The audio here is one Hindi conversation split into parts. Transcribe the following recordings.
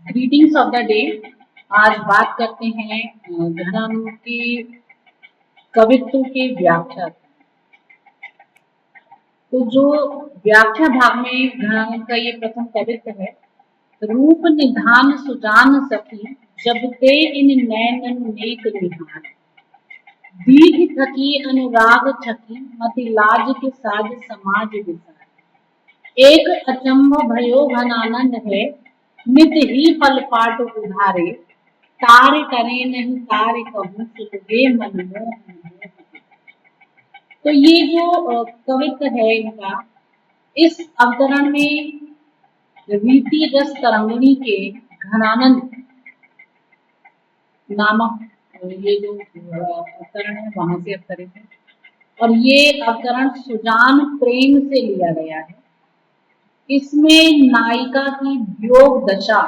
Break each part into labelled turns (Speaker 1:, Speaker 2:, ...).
Speaker 1: Greetings of the day. आज बात करते हैं घनानंद की कवित्व के व्याख्या। तो जो व्याख्या भाग में घनानंद का ये प्रथम कवित्व है। रूप निधान सुजान सखी, जब ते इन नैनन नेक निहार। दीघ थकी अनुराग छकी, मति लाज के साज समाज विसार। एक अचंभ भयो घनानंद है, नित ही पल पाट उधारे। तार करे नहीं तार कहूँ, सुख दे मनमोह मोह। तो ये जो कवित्व है इनका, इस अवतरण में रीति रस तरंगिणी के घनानंद नामक ये जो अवतरण है वहां से अवतरित है। और ये अवतरण सुजान प्रेम से लिया गया है। इसमें नायिका की वियोग दशा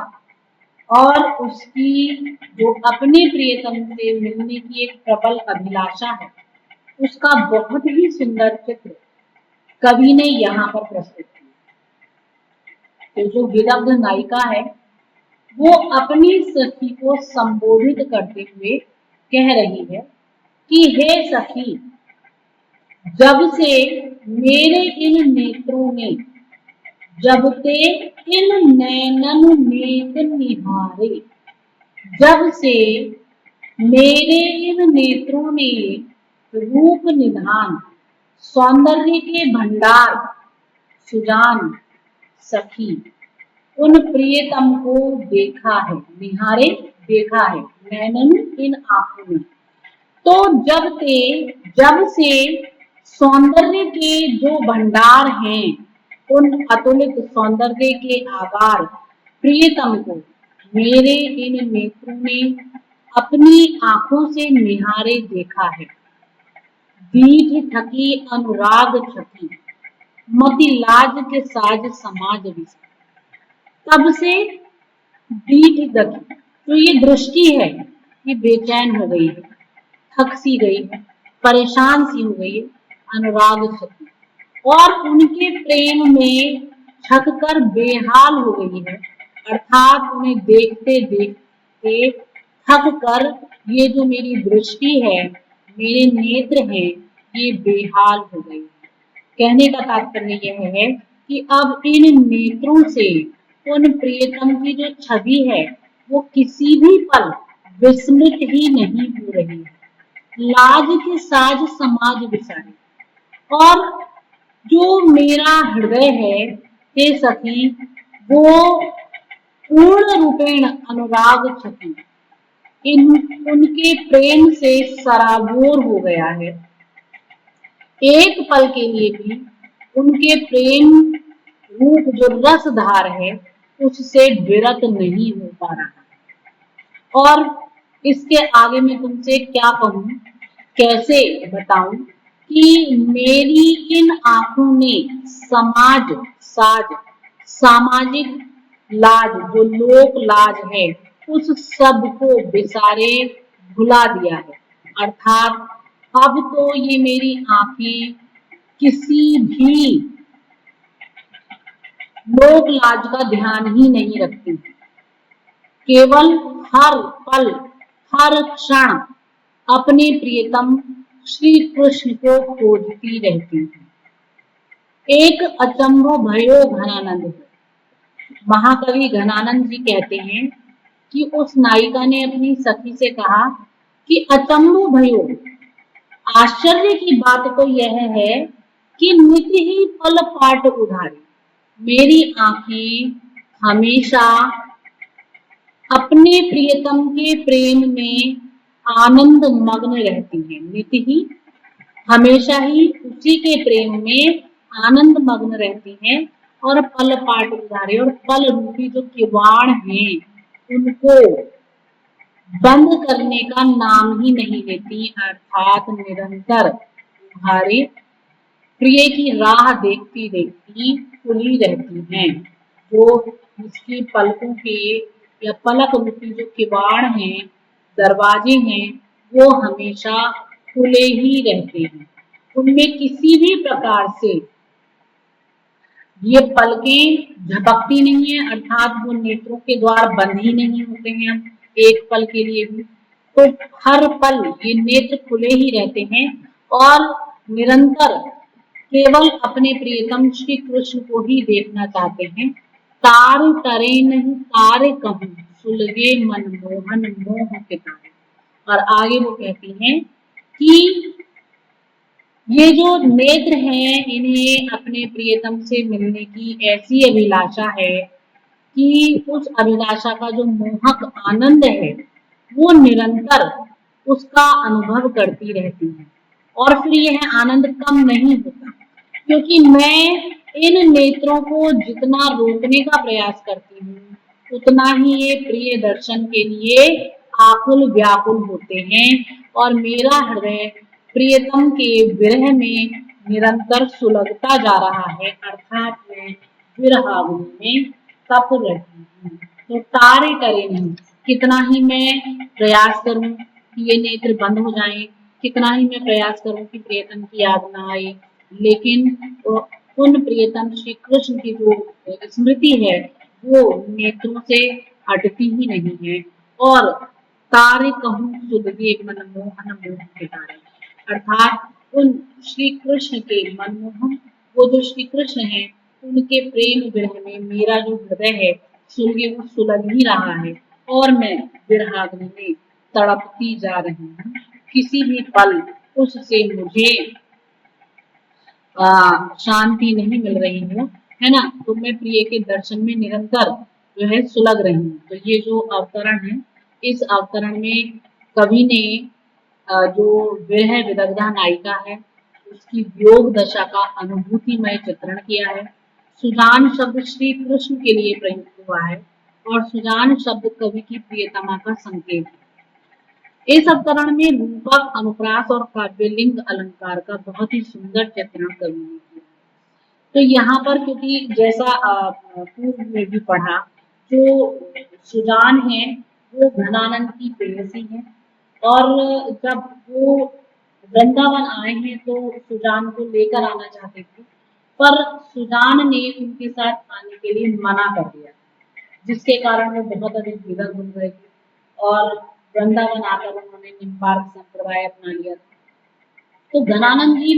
Speaker 1: और उसकी जो अपने प्रियतम से मिलने की एक प्रबल अभिलाषा है, उसका बहुत ही सुंदर चित्र कवि ने यहाँ पर प्रस्तुत किया। तो जो विदग्ध नायिका है वो अपनी सखी को संबोधित करते हुए कह रही है कि हे सखी, जब से मेरे इन नेत्रों ने, जब ते इन नैनन नेक निहारे, जब से मेरे इन नेत्रों ने रूप निधान सौंदर्य के भंडार सुजान सखी उन प्रियतम को देखा है। निहारे देखा है, नैनन इन आंखों में। तो जब से सौंदर्य के जो भंडार हैं, उन अतुलित सौंदर्य के आगार प्रियतम को मेरे इन नेत्रों ने अपनी आंखों से निहारे देखा है। दीघ थकी अनुराग छकी, मति लाज के साज समाज विसार। तब से दीघ थकी, तो ये दृष्टि है, ये बेचैन हो गई है, थक सी गई है, परेशान सी हो गई है। अनुराग छकी, और उनके प्रेम में छक कर बेहाल हो गई है। अर्थात उन्हें देखते देखते थक कर ये जो मेरी दृष्टि है, मेरे नेत्र हैं, ये बेहाल हो गई है। कहने का तात्पर्य यह है कि अब इन नेत्रों से उन प्रियतम की जो छवि है वो किसी भी पल विस्मृत ही नहीं हो रही है। लाज के साज समाज विसारे, और जो मेरा हृदय है हे सखी, वो पूर्ण रूपेण अनुराग छकी, इन उनके प्रेम से सराबोर हो गया है। एक पल के लिए भी उनके प्रेम रूप जो रसधार है उससे विरत नहीं हो पा रहा। और इसके आगे मैं तुमसे क्या कहूं, कैसे बताऊं कि मेरी इन आंखों ने समाज साज, सामाजिक लाज, जो लोक लाज है, उस सब को बिसारे भुला दिया है। अर्थात अब तो ये मेरी आंखें किसी भी लोक लाज का ध्यान ही नहीं रखती, केवल हर पल हर क्षण अपने प्रियतम श्री कृष्ण को खोजती रहती है। एक अचंभ भयो घनानंद है। महाकवि घनानंद जी कहते हैं कि उस नायिका ने अपनी सखी से कहा कि अचंभ भयो, आश्चर्य की बात तो यह है कि नित ही पल पाट उधारी, मेरी आंखें हमेशा अपने प्रियतम के प्रेम में आनंद मग्न रहती हैं। नित ही, हमेशा ही उसी के प्रेम में आनंद मग्न रहती हैं, और पल पाट उधारे, और पल रूपी जो किवाड़ हैं उनको बंद करने का नाम ही नहीं लेती। अर्थात निरंतर उधारे प्रिय की राह देखती देखती खुली रहती हैं। जो उसकी पलकों के या पलक रूपी जो किवाड़ हैं, दरवाजे हैं, वो हमेशा खुले ही रहते हैं। उनमें किसी भी प्रकार से ये पलकें झपकती नहीं है, अर्थात वो नेत्रों के द्वार बंद ही नहीं होते हैं एक पल के लिए भी। तो हर पल ये नेत्र खुले ही रहते हैं और निरंतर केवल अपने प्रियतम श्री कृष्ण को ही देखना चाहते हैं। तार तरे नहीं तारे कहूँ, सुलगे मन मोहन मोह के तारे। और आगे वो कहती हैं कि ये जो नेत्र हैं इन्हें अपने प्रियतम से मिलने की ऐसी अभिलाषा है कि उस अभिलाषा का जो मोहक आनंद है वो निरंतर उसका अनुभव करती रहती है और फिर यह आनंद कम नहीं होता, क्योंकि मैं इन नेत्रों को जितना रोकने का प्रयास करती हूँ उतना ही ये प्रिय दर्शन के लिए आकुल व्याकुल होते हैं और मेरा हृदय प्रियतम के विरह में निरंतर सुलगता जा रहा है, अर्थात मैं विरहाग्नि में तप रही हूँ। तो तारे टरे नहीं, कितना ही मैं प्रयास करूं कि ये नेत्र बंद हो जाएं, कितना ही मैं प्रयास करूं कि प्रियतम की याद ना आए, लेकिन उन प्रियतम श्री कृष्ण की जो स्मृति है वो नेत्रों से हटती ही नहीं है। और तारे कहूँ सुलगे मन मोहन मोह के तारे, अर्थात उन श्री कृष्ण के मनमोहन, वो जो श्री कृष्ण है उनके प्रेम विरह में मेरा जो हृदय है सुलगे वो सुलग ही रहा है और मैं विरहाग्नि में तड़पती जा रही हूँ। किसी भी पल उससे मुझे शांति नहीं मिल रही है ना। तो मैं प्रिय के दर्शन में निरंतर जो है सुलग रही हूँ। तो ये जो अवतरण है, इस अवतरण में कवि ने जो विरह विदग्धा नायिका है उसकी वियोग दशा का अनुभूतिमय चित्रण किया है। सुजान शब्द श्री कृष्ण के लिए प्रयुक्त हुआ है और सुजान शब्द कवि की प्रियतमा का संकेत है। इस अवतरण में रूपक, अनुप्रास और काव्यलिंग अलंकार का बहुत ही सुंदर चित्रण कवि ने किया। तो यहाँ पर क्योंकि जैसा पूर्व में भी पढ़ा, जो सुजान है वो घनानंद की प्रेयसी है और जब वो वृंदावन आए हैं तो सुजान को लेकर आना चाहते थे, पर सुजान ने उनके साथ आने के लिए मना कर दिया, जिसके कारण वो बहुत अधिक विरह बन गए थे और वृंदावन आकर उन्होंने निम्बार्क संप्रदाय अपना लिया था। तो घनानंद जी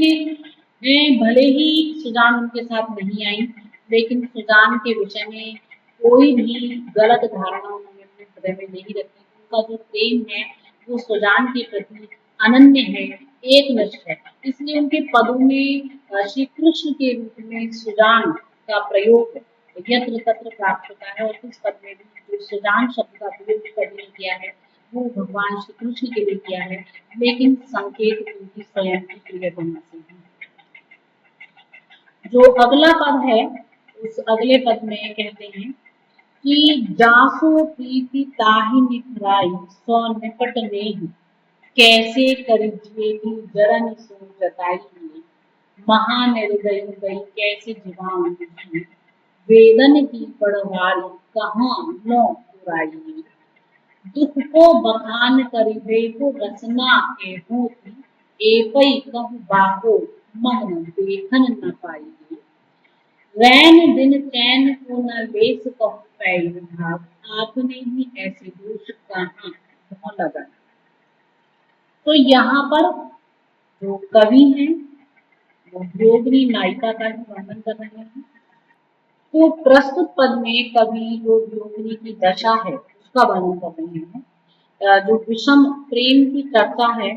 Speaker 1: ने भले ही सुजान उनके साथ नहीं आई, लेकिन सुजान के विषय में कोई भी गलत धारणा उन्होंने अपने हृदय में नहीं रखी। उनका जो प्रेम है वो सुजान के प्रति अनन्य है, एकनिष्ठ है। इसलिए उनके पदों में श्री कृष्ण के रूप में सुजान का प्रयोग यत्र तत्र प्राप्त होता है और इस पद में भी जो सुजान शब्द का प्रयोग कवि ने किया है वो भगवान श्री कृष्ण के लिए किया है, लेकिन संकेत उनकी स्वयं की प्रियतमा से है। जो अगला पद है उस अगले पद में कहते हैं कि जासो प्रीति ताहि निखराई सौ निपट नेहि, कैसे करिजेगी जरन सो जताई महानिर्दयी गई कैसे जीवाऊं वेदन की पड़वारी कहाँ नो पुराई दुख को बखान करी देखो रसना ए होती एपई कहु बाको मन देखन न पाई रैन दिन चैन को न लेस कहु पैल भाग आपने ही ऐसे दोष कहाँ मोह लगा। तो यहाँ पर जो कवि हैं वो योगिनी नायिका का ही वर्णन कर रहे हैं। तो प्रस्तुत पद में कवि जो योगिनी की दशा है उसका वर्णन कर रहे हैं। जो विषम प्रेम की चर्चा है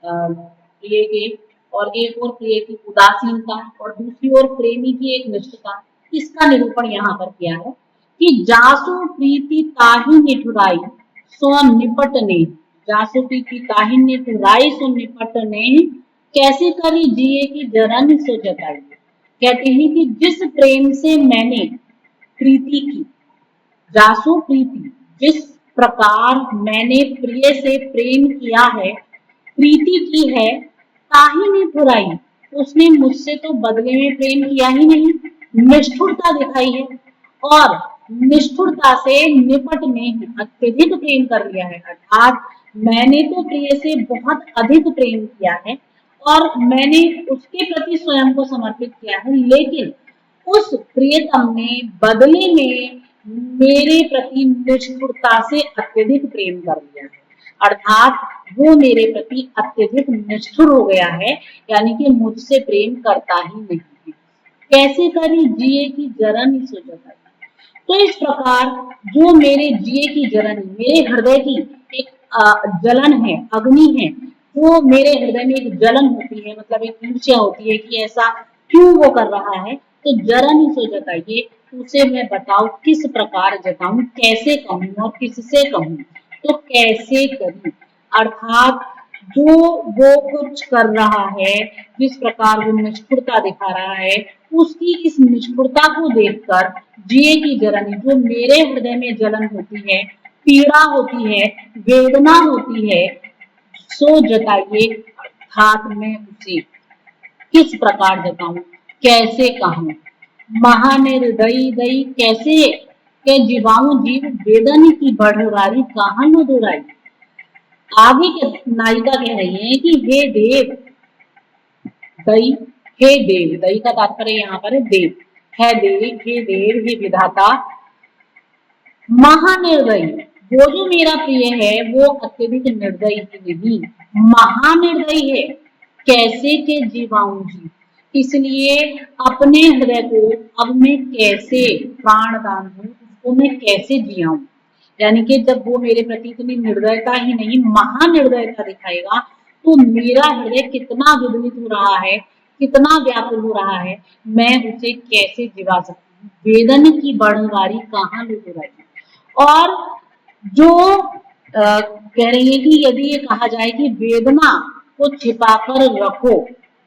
Speaker 1: प्रिय के, और एक और प्रिय की उदासीनता और दूसरी ओर प्रेमी की एक निष्ठता, इसका निरूपण यहाँ पर किया है कि जासु प्रीति ताहि निठुराई सो निपटने, जासु प्रीति ताहि निठुराई सो निपटने कैसे करी जिए की जरन सो जताई। कहते हैं कि जिस प्रेम से मैंने प्रीति की, जासु प्रीति, जिस प्रकार मैंने प्रिय से प्रेम किया है, प्रीति की है, ताहि ने बुराई, उसने मुझसे तो बदले में प्रेम किया ही नहीं, निष्ठुरता दिखाई है और निष्ठुरता से निपटने अत्यधिक प्रेम कर लिया है। अर्थात मैंने तो प्रिय से बहुत अधिक प्रेम किया है और मैंने उसके प्रति स्वयं को समर्पित किया है, लेकिन उस प्रियतम ने बदले में मेरे प्रति निष्ठुरता से अत्यधिक प्रेम कर लिया है, अर्थात वो मेरे प्रति अत्यधिक निष्ठुर हो गया है, यानी कि मुझसे प्रेम करता ही नहीं है। कैसे करी जिए की जरा नहीं सोचा। तो इस प्रकार जो मेरे जिए की जलन, मेरे हृदय की एक जलन है, अग्नि है, जो मेरे हृदय में एक जलन होती है, मतलब एक ईर्ष्या होती है कि ऐसा क्यों वो कर रहा है, तो जरा नहीं सो जताइए, उसे मैं बताऊं किस प्रकार जताऊं, कैसे कहूं और किससे कहूं। तो कैसे करूं, अर्थात जो वो कुछ कर रहा है, जिस प्रकार वो निष्ठुरता दिखा रहा है, उसकी इस निष्ठुरता को देखकर जिए की जलन, जो मेरे हृदय में जलन होती है, पीड़ा होती है, वेदना होती है, सो जताइए, अर्थात मैं उसे किस प्रकार जताऊं, कैसे कहूं। महानिर्दयी दई कैसे के जीवाऊं जीव वेदन की बढ़वारी कहाँ न दुराई। आगे के नायिका कह रही है कि हे देव, दई, हे देव, दई का तात्पर्य यहाँ पर है देव, है देव, हे देव, हे विधाता, महानिर्दयी, वो जो मेरा प्रिय है वो अत्यधिक निर्दयी ही नहीं, महानिर्दयी है। कैसे के जीवाऊं जी, इसलिए अपने हृदय को अब मैं कैसे प्राण दान दूं, उसको मैं कैसे जियाऊं। यानी कि जब वो मेरे प्रति इतनी निर्दयता ही नहीं महानिर्दयता दिखाएगा, तो मेरा हृदय कितना विदवित हो रहा है, कितना व्याकुल हो रहा है, मैं उसे कैसे जिवा सकती हूँ। वेदन की बढ़वारी कहाँ लुटुराई। और जो कह रही है कि यदि ये कहा जाए कि वेदना को छिपाकर रखो,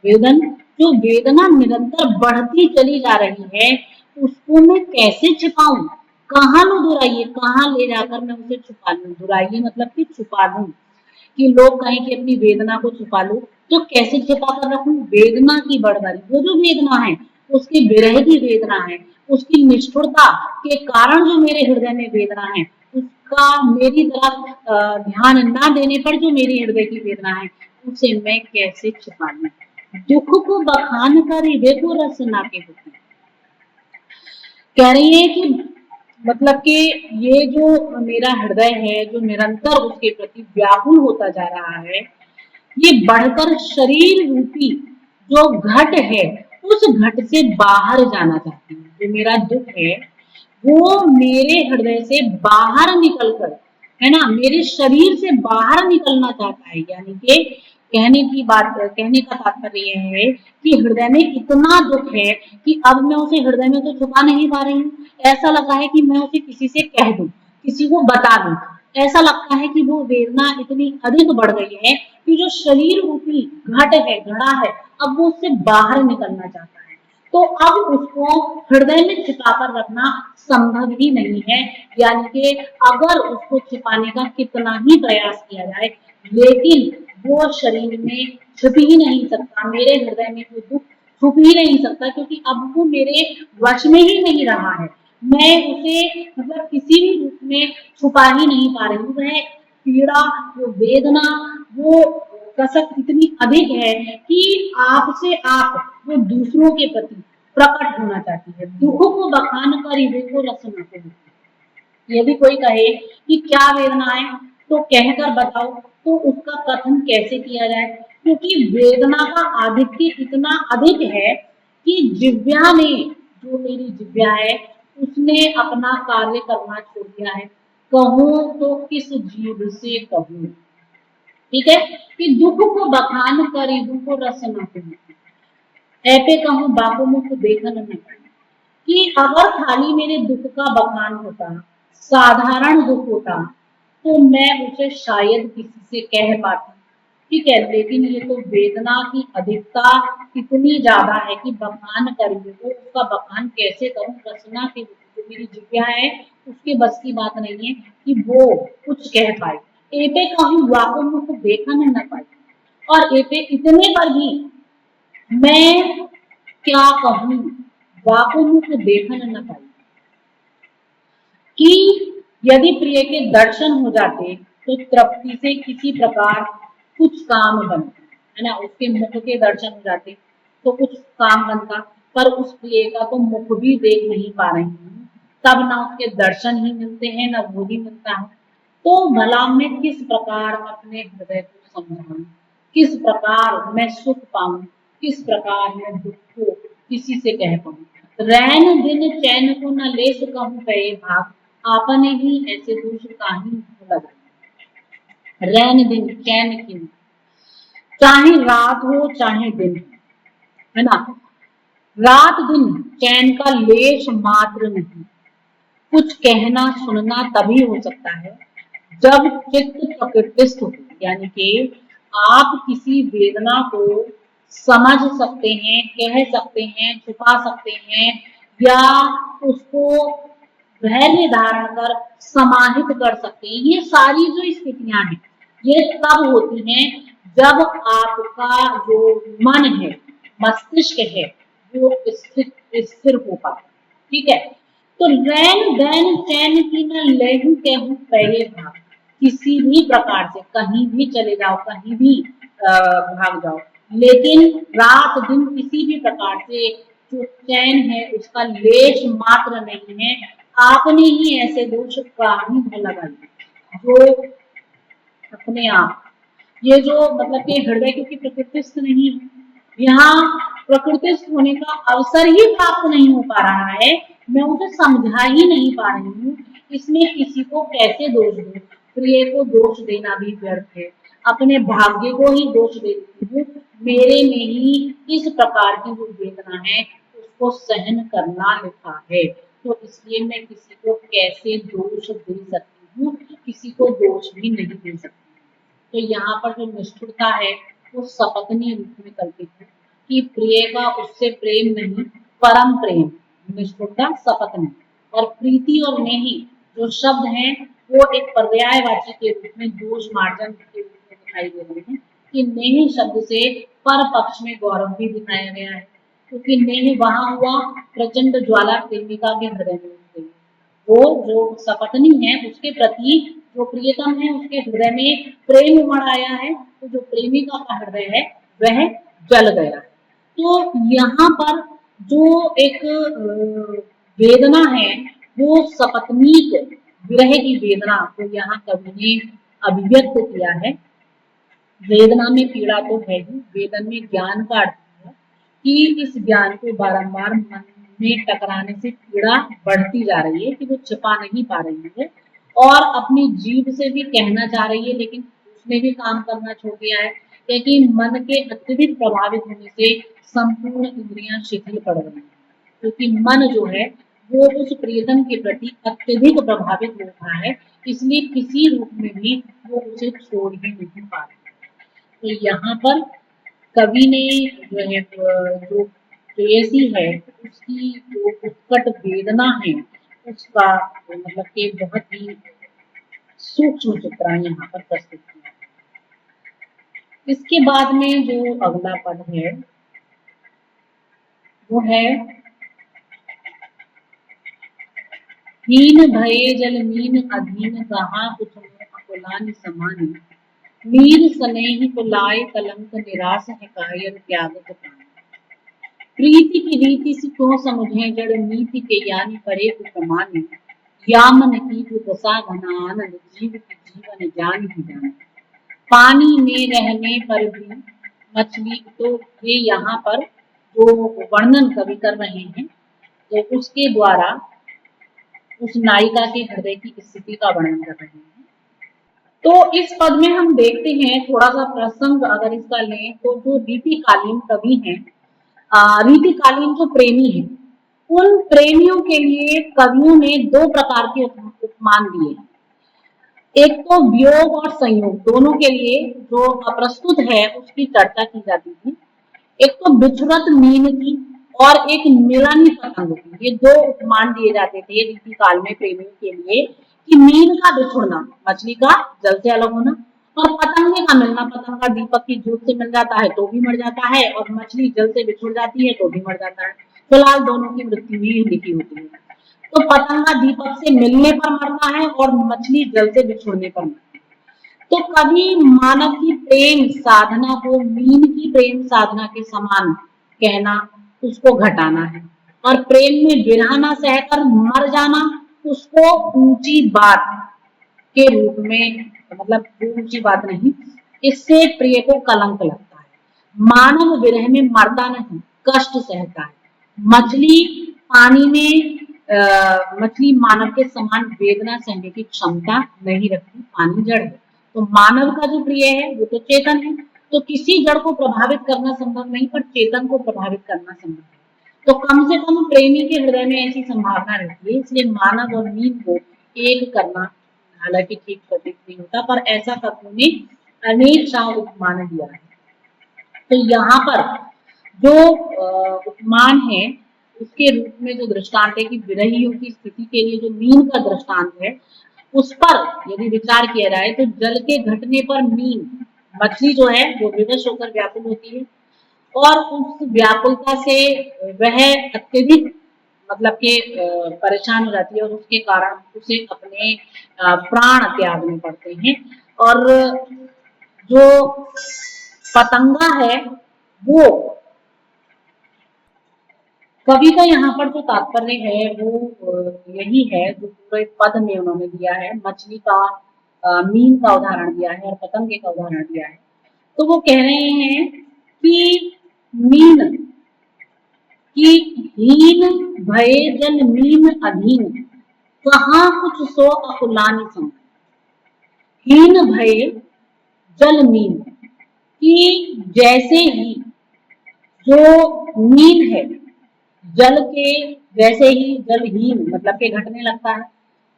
Speaker 1: वेदन, जो वेदना निरंतर बढ़ती चली जा रही है, उसको मैं कैसे छिपाऊं, कहाँ लो दुराइए, कहाँ ले जाकर मैं उसे छुपा लूं। दुराइए मतलब कि छुपा दूं, कि लोग कहें कि अपनी वेदना को छुपा लो, तो कैसे छिपा कर रखूं। वेदना की बढ़वारी, वो जो वेदना है, उसके विरह की वेदना है, उसकी निष्ठुरता के कारण जो मेरे हृदय में वेदना है, उसका मेरी तरफ ध्यान ना देने पर जो मेरी हृदय की वेदना है, उसे मैं कैसे छिपा लूं। दुख को बखान कर हृदय को रस नाते होती। कह रही है कि मतलब कि ये जो मेरा हृदय है, जो निरंतर उसके प्रति व्याकुल होता जा रहा है, ये बढ़कर शरीर रूपी जो घट है, उस घट से बाहर जाना चाहती है। जो मेरा दुख है वो मेरे हृदय से बाहर निकलकर, है ना, मेरे शरीर से बाहर निकलना चाहता है। यानी कि कहने का तात्पर्य यह है कि हृदय में इतना दुख है कि अब मैं उसे हृदय में तो छुपा नहीं पा रही हूँ। ऐसा लगा है कि मैं उसे किसी से कह दूं, किसी को बता दूं। ऐसा लगता है कि वो वेदना इतनी अधिक बढ़ गई है कि जो शरीर रूपी घट है, घड़ा है, अब वो उससे बाहर निकलना चाहता है। तो अब उसको हृदय में छिपाकर रखना संभव ही नहीं है। यानी कि अगर उसको छिपाने का कितना ही प्रयास किया जाए, लेकिन वो शरीर में छुप ही नहीं सकता, मेरे हृदय में वो दुख छुप ही नहीं सकता, क्योंकि अब वो मेरे वश में ही नहीं रहा है। मैं उसे मतलब किसी भी रूप में छुपा ही नहीं पा रही हूँ। वह पीड़ा, वो वेदना, वो कसक इतनी अधिक है कि आपसे आप वो दूसरों के प्रति प्रकट होना चाहती है। दुख को बखान कर हृदय को रसना को। यदि कोई कहे कि क्या वेदना है, तो कहकर बताओ, तो उसका कथन कैसे किया जाए, क्योंकि वेदना का आधिक्य इतना अधिक है कि जिव्या ने, जो मेरी जिव्या है, उसने अपना कार्य करना छोड़ दिया है। कहूं तो किस जीव से कहूं। ठीक है, कि दुख को बखान कर दुख को रस न कहूं, ऐसे कहूं बापू मुख देखन न पाई। कि अगर खाली मेरे दुख का बखान होता, साधारण दुख होता, तो मैं उसे शायद किसी से कह पाती। ठीक है, लेकिन ये तो वेदना की अधिकता इतनी ज्यादा है कि बखान करिए, तो उसका बखान कैसे करूं। रचना की जो मेरी जिज्ञा है, उसके बस की बात नहीं है कि वो कुछ कह पाए। एपे कहूं वाको मुख देखन न पाई, और एपे इतने पर भी मैं क्या कहूं, वाको मुख देखन न पाई। कि यदि प्रिय के दर्शन हो जाते, तो तृप्ति से किसी प्रकार कुछ काम बनता, है ना, उसके मुख के दर्शन हो जाते तो कुछ काम बनता। पर उस प्रिय का तो मुख भी देख नहीं पा रही हूँ, तब ना उसके दर्शन ही मिलते हैं ना वो ही मिलता है। तो भला मैं किस प्रकार अपने हृदय को समझाऊं, किस प्रकार मैं सुख पाऊं, किस प्रकार मैं दुख को किसी से कह पाऊं। रैन दिन चैन को न लेस कहूं पे भाग, आपने ही ऐसे दोष काहि लगा। रैन दिन चैन की, चाहे रात हो चाहे दिन, है ना, रात दिन चैन का लेश मात्र नहीं। कुछ कहना सुनना तभी हो सकता है जब चित्त प्रकृतिस्थ हो, यानी कि आप किसी वेदना को समझ सकते हैं, कह सकते हैं, छुपा सकते हैं, या उसको धैर्य धारण कर समाहित कर सकते हैं। ये सारी जो स्थितियां हैं ये तब होती हैं जब आपका जो मन है, मस्तिष्क है, वो स्थिर हो पाए। ठीक है, तो रैन दैन चैन की न लहू कहूं पहले भाग, किसी भी प्रकार से कहीं भी चले जाओ, कहीं भी भाग जाओ, लेकिन रात दिन किसी भी प्रकार से जो चैन है उसका लेश मात्र नहीं है। आपने ही ऐसे दोष काहि लगा जो अपने आप, ये जो मतलब कि हृदय क्योंकि प्रकृतिस्थ नहीं है, यहाँ प्रकृतिस्थ होने का अवसर ही प्राप्त नहीं हो पा रहा है, मैं उसे समझा ही नहीं पा रही हूँ। इसमें किसी को कैसे दोष दूं? प्रिय को दोष देना भी व्यर्थ है, अपने भाग्य को ही दोष देती हूँ। मेरे में ही इस प्रकार की जो वेदना है उसको सहन करना लिखा है, तो इसलिए मैं किसी को कैसे दोष दे सकती हूँ, किसी को दोष भी नहीं दे सकती। तो यहाँ पर जो निष्ठुरता है वो सपत्नी रूप में कल्पित है कि प्रिय का उससे प्रेम नहीं, परम प्रेम, निष्ठुरता सपत्नी। और प्रीति और नेही जो शब्द हैं वो एक पर्यायवाची के रूप में दोष मार्जन के रूप में दिखाई दे रहे हैं कि नेही शब्द से पर पक्ष में गौरव भी दिखाया गया है, क्योंकि नेह वहां हुआ प्रचंड ज्वाला प्रेमिका के हृदय में उठ गई। वो जो सपत्नी है उसके प्रति जो प्रियतम है उसके हृदय में प्रेम उमड़ आया है, तो जो प्रेमिका का हृदय है वह जल गया। तो यहाँ पर जो एक वेदना है वो सपत्नीक विरह की वेदना को यहाँ कवि ने अभिव्यक्त किया है। वेदना में पीड़ा तो है ही, वेदन में ज्ञान का अर्थ है कि इस ज्ञान को बारंबार मन में टकराने से पीड़ा बढ़ती जा रही है कि वो छिपा नहीं पा रही है और अपनी जीभ से भी कहना चाह रही है, लेकिन उसने भी काम करना छोड़ दिया है, क्योंकि मन के अत्यधिक प्रभावित होने से संपूर्ण इंद्रियां शिथिल पड़ रही हैं, क्योंकि मन जो है वो उस प्रियतम के प्रति अत्यधिक प्रभावित हो रहा है, इसलिए किसी रूप में भी वो उसे छोड़ ही नहीं पा रही। तो यहाँ पर कवि ने जो है जो प्रेयसी है उसकी जो उत्कट वेदना है उसका मतलब कि बहुत ही सूक्ष्म चित्रण यहाँ पर प्रस्तुत किया। इसके बाद में जो अगला पद है वो है हीन भये जल मीन अधीन कहा कुछ अकुलान समानी, मीर स्नेही को लाए कलंक निराश है कायर त्यागत प्राण। प्रीति की रीति से क्यों समझे जड़ नीति के यानी परे को प्रमाण, यामन की जो दशा घना आनंद जीव की जीवन जान ही जान। पानी में रहने पर भी मछली, तो ये यहाँ पर जो वर्णन कवि कर रहे हैं तो उसके द्वारा उस नायिका के हृदय की स्थिति का वर्णन कर रहे हैं। तो इस पद में हम देखते हैं थोड़ा सा प्रसंग अगर इसका लें तो जो रीतिकालीन कवि हैं, रीतिकालीन जो प्रेमी हैं, उन प्रेमियों के लिए कवियों ने दो प्रकार के उपमान दिए हैं। एक तो वियोग और संयोग दोनों के लिए जो प्रस्तुत है उसकी चर्चा की जाती थी। एक तो बिछुरत मीन की और एक मिलन पतंग की, ये दो उपमान दिए जाते थे रीति काल में प्रेमियों के लिए कि मीन का बिछुड़ना, मछली का जल से अलग होना, और पतंगे का मिलना, पतंग का दीपक की ज्योत से मिल जाता है तो भी मर जाता है और मछली जल से बिछुड़ जाती है तो भी मर जाता है। फिलहाल दोनों की मृत्यु ही लिखी होती है। तो पतंगा दीपक से मिलने पर मरता है और मछली जल से बिछुड़ने पर मरती है। तो कभी मानव की प्रेम साधना को मीन की प्रेम साधना के समान कहना उसको घटाना है, और प्रेम में विरह न सहकर मर जाना उसको ऊंची बात के रूप में, मतलब ऊंची बात नहीं, इससे प्रिय को कलंक लगता है। मानव विरह में मरता नहीं, कष्ट सहता है। मछली पानी में मछली मानव के समान वेदना सहने की क्षमता नहीं रखती, पानी जड़ है। तो मानव का जो प्रिय है वो तो चेतन है, तो किसी जड़ को प्रभावित करना संभव नहीं, पर चेतन को प्रभावित करना संभव है। तो कम से कम प्रेमी के हृदय में ऐसी संभावना रहती है, इसलिए मानव और नींद को एक करना हालांकि ठीक प्रतीत नहीं होता, पर ऐसा कथनों ने अनेक शाह उपमान दिया है। तो यहाँ पर जो उपमान है उसके रूप में जो दृष्टांत है कि विरहियों की स्थिति के लिए जो मीन का दृष्टांत है, उस पर यदि विचार किया जाए तो जल के घटने पर मीन, मछली जो है वो विवश होकर व्याकुल होती है, और उस व्याकुलता से वह अत्यधिक मतलब के परेशान हो जाती है, और उसके कारण उसे अपने प्राण त्यागने पड़ते हैं। और जो पतंगा है वो, कवि का यहाँ पर जो तात्पर्य है वो यही है जो पूरे पद में उन्होंने दिया है। मछली का, मीन का उदाहरण दिया है और पतंगे का उदाहरण दिया है। तो वो कह रहे हैं कि मीन कि हीन भये जल मीन अधीन, कहाँ कुछ सो अकुलानि सम। हीन भये जल मीन, कि जैसे ही जो मीन है जल के, वैसे ही जलहीन मतलब के घटने लगता है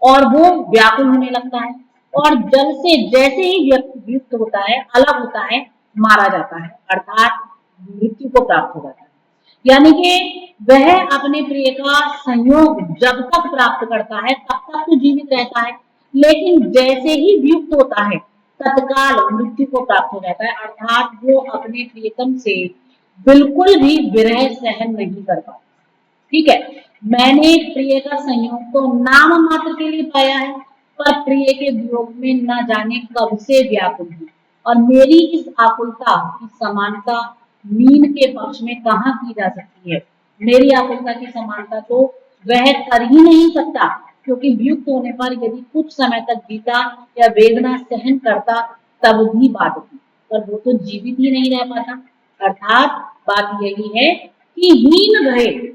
Speaker 1: और वो व्याकुल होने लगता है, और जल से जैसे ही युक्त होता है, अलग होता है, मारा जाता है, अर्थात मृत्यु को प्राप्त हो जाता है। यानी कि वह अपने प्रिय का संयोग जब तक प्राप्त करता है तब तक तो जीवित रहता है, लेकिन जैसे ही वियुक्त होता है तत्काल मृत्यु को प्राप्त हो जाता है, अर्थात वो अपने प्रियतम से बिल्कुल भी विरह सहन नहीं कर पाता। ठीक है, मैंने प्रिय का संयोग तो नाम मात्र के लिए पाया है, पर प्रिय के वियोग में न जाने कब से व्याकुल हूँ, और मेरी इस आकुलता की समानता मीन के पक्ष में कहाँ की जा सकती है। मेरी आकुलता की समानता तो वह कर ही नहीं सकता, क्योंकि वियुक्त होने पर यदि कुछ समय तक जीता या वेदना सहन करता तब भी बात थी, पर वो तो जीवित ही नहीं रह पाता। अर्थात बात यही है कि हीन भय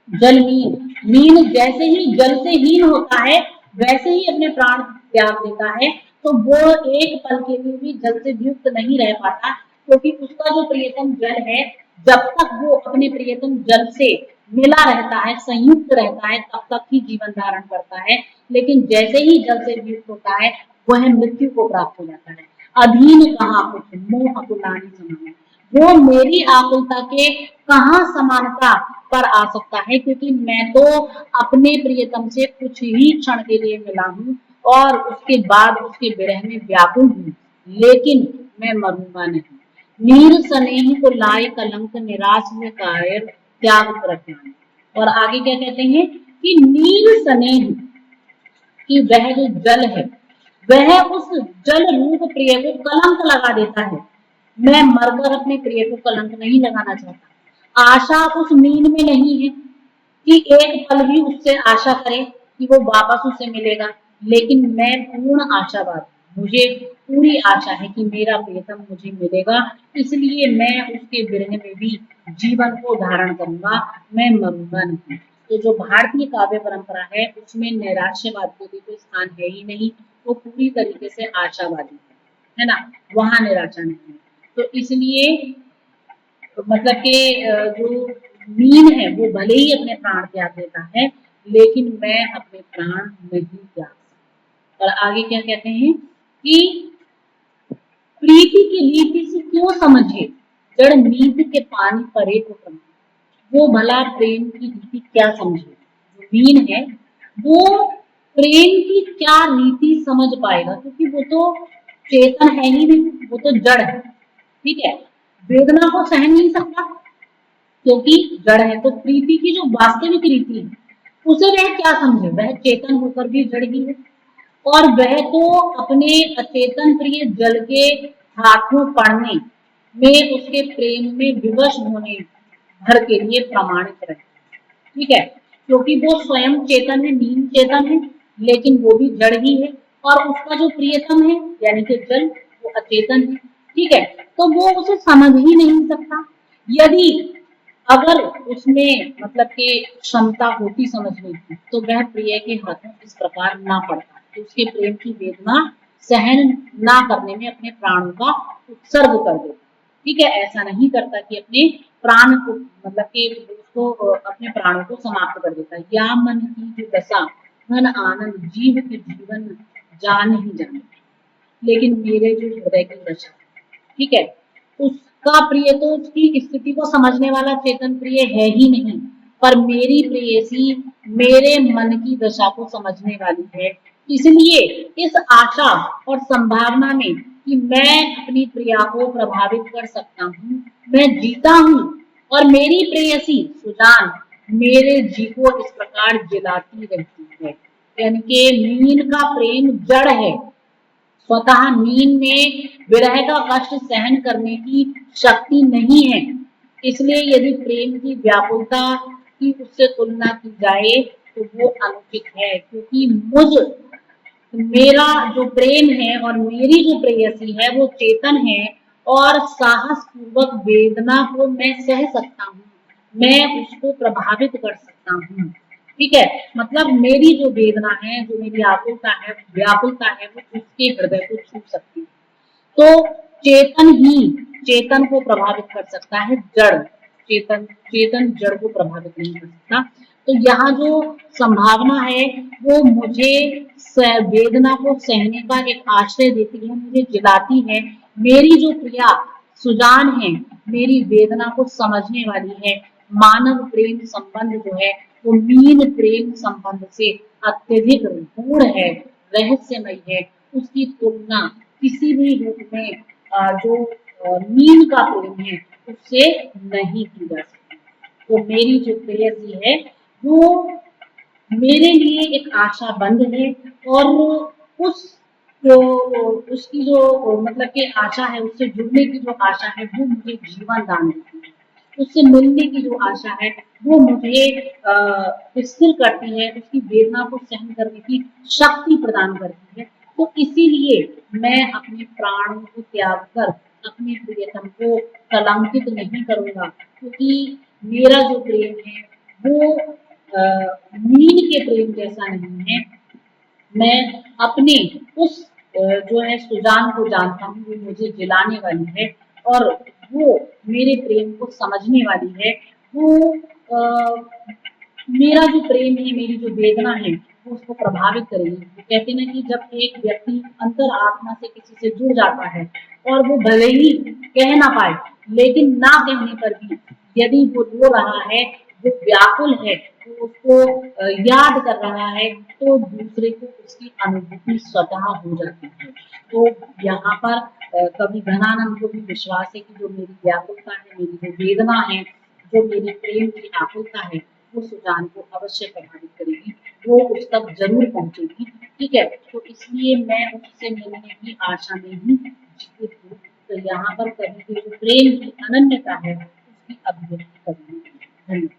Speaker 1: जल मीन, मीन जैसे ही जल से हीन होता है वैसे ही अपने प्राण त्याग देता है, तो वो एक पल के लिए भी जल से युक्त नहीं रह पाता, क्योंकि उसका जो प्रियतम जल है, जब तक वो अपने प्रियतम जल से मिला रहता है, संयुक्त रहता है, तब तक ही जीवन धारण करता है, लेकिन जैसे ही जल से युक्त होता है वह मृत्यु को प्राप्त हो जाता है। अधीन कहाँ कुछ मोह अकुलानि सम, वो मेरी आकुलता के कहाँ समानता पर आ सकता है, क्योंकि मैं तो अपने प्रियतम से कुछ ही क्षण के लिए मिला हूँ और उसके बाद उसके विरह में व्याकुल हूँ, लेकिन मैं मरूंगा नहीं। नीर स्नेह को लाए कलंक निराश में कायर त्याग प्रज्ञान। और आगे क्या कहते हैं कि नीर स्नेह कि वह जो जल है वह उस जल रूप प्रिय को कलंक लगा देता है। मैं मरकर अपने प्रिय को कलंक नहीं लगाना चाहता। आशा उस मीन में नहीं है कि एक पल भी उससे आशा करे कि वो वापस उससे मिलेगा, लेकिन मैं पूर्ण आशावाद, मुझे पूरी आशा है कि मेरा प्रियतम मुझे मिलेगा, इसलिए मैं उसके विरह में भी जीवन को धारण करूंगा, मैं मरूंगा नहीं। तो जो भारतीय काव्य परंपरा है उसमें नैराश्यवाद को भी कोई स्थान है ही नहीं, वो पूरी तरीके से आशावादी है ना, वहां निराशा नहीं है। तो इसलिए मतलब कि जो मीन है वो भले ही अपने प्राण त्याग देता है, लेकिन मैं अपने प्राण नहीं त्याग सकता। और आगे क्या कहते हैं कि प्रीति की रीति से क्यों समझे जड़ नीति के पानी परे को प्रमाण। वो भला प्रेम की रीति क्या समझे, जो मीन है वो प्रेम की क्या नीति समझ पाएगा, क्योंकि वो तो चेतन है ही नहीं, वो तो जड़ है। ठीक है, वेदना को सहन नहीं सकता क्योंकि जड़ है, तो प्रीति की जो वास्तविक रीति है उसे वह क्या समझे, वह चेतन होकर भी जड़ ही है, और वह तो अपने अचेतन प्रिय जल के हाथों पड़ने में, उसके प्रेम में विवश होने भर के लिए प्रमाणित रहे। ठीक है, क्योंकि वो स्वयं चेतन है, नीम चेतन है, लेकिन वो भी जड़ ही है। और उसका जो प्रियतम है यानी कि जल, वो अचेतन है। ठीक है, तो वो उसे समझ ही नहीं सकता। यदि अगर उसमें मतलब कि क्षमता होती समझने की, तो वह प्रिय के हाथों इस प्रकार ना पड़ता कि उसके प्रेम की वेदना सहन ना करने में अपने प्राणों का उत्सर्ग कर देता। ठीक है, ऐसा नहीं करता कि अपने प्राण को मतलब कि उसको अपने प्राणों को समाप्त कर देता। या मन की जो दशा, मन आनंद जीव के जीवन जान ही जाने, लेकिन मेरे जो हृदय की दशा, ठीक है, उसका प्रिय तो उसकी स्थिति को समझने वाला चेतन प्रिय है ही नहीं, पर मेरी प्रेयसी मेरे मन की दशा को समझने वाली है। इसलिए इस आशा और संभावना में कि मैं अपनी प्रिया को प्रभावित कर सकता हूँ, मैं जीता हूँ। और मेरी प्रेयसी सुजान मेरे जी को इस प्रकार जिलाती रहती है। यानी कि मीन का प्रेम जड़ है, स्वतः नींद में विरह का कष्ट सहन करने की शक्ति नहीं है। इसलिए यदि प्रेम की व्याकुलता की उससे तुलना की जाए तो वो अनुचित है, क्योंकि मेरा जो प्रेम है और मेरी जो प्रेयसी है वो चेतन है, और साहस पूर्वक वेदना को मैं सह सकता हूँ, मैं उसको प्रभावित कर सकता हूँ। ठीक है, मतलब मेरी जो वेदना है, जो मेरी आकुलता है, व्याकुलता है, वो उसके हृदय को छू सकती है। तो चेतन ही चेतन को प्रभावित कर सकता है, जड़ चेतन चेतन जड़ को प्रभावित नहीं कर सकता। तो यहाँ जो संभावना है वो मुझे वेदना को सहने का एक आश्रय देती है, मुझे जिलाती है। मेरी जो प्रिया सुजान है, मेरी वेदना को समझने वाली है। मानव प्रेम संबंध जो है वो मीन प्रेम संबंध से अत्यधिक गूढ़ है, रहस्यमय है। उसकी तुलना किसी भी रूप में जो मीन का प्रेम है उससे नहीं की जा सकती। तो मेरी जो प्रेयसी है वो मेरे लिए एक आशा बंद है, और उस जो उसकी जो मतलब कि आशा है, उससे जुड़ने की जो आशा है वो मुझे जीवन दान देती है। उससे मिलने की जो आशा है वो मुझे स्थिर करती है, उसकी वेदना को सहन करने की शक्ति प्रदान करती है। तो इसीलिए मैं अपने प्राणों को त्याग कर अपने प्रियतम को कलंकित नहीं करूंगा, क्योंकि मेरा जो प्रेम है वो मीन के प्रेम जैसा नहीं है। मैं अपने उस जो है सुजान को जानता हूँ, वो मुझे जिलाने वाली है, और वो मेरे प्रेम को समझने वाली है। वो मेरा जो प्रेम है, मेरी जो वेदना है, वो उसको प्रभावित करेगी। वो कहते हैं ना कि जब एक व्यक्ति अंतर आत्मा से किसी से जुड़ जाता है, और वो भले ही कह ना पाए, लेकिन ना कहने पर भी यदि वो रो रहा है, वो व्याकुल है, वो उसको याद कर रहा है, तो दूसरे को उसकी अनुभूति स्वतः हो जाती है। तो यहाँ पर कवि घनानंद को भी विश्वास है कि जो मेरी व्याकुलता है, मेरी जो वेदना है, जो मेरी प्रेम की आकुलता है, वो सुजान को अवश्य प्रभावित करेगी, वो उस तक जरूर पहुंचेगी। ठीक है, तो इसलिए मैं उससे मिलने की आशा में ही जीवित हूँ। तो यहाँ पर कवि की जो प्रेम की अनन्यता है उसकी अभिव्यक्ति करेंगे। धन्यवाद।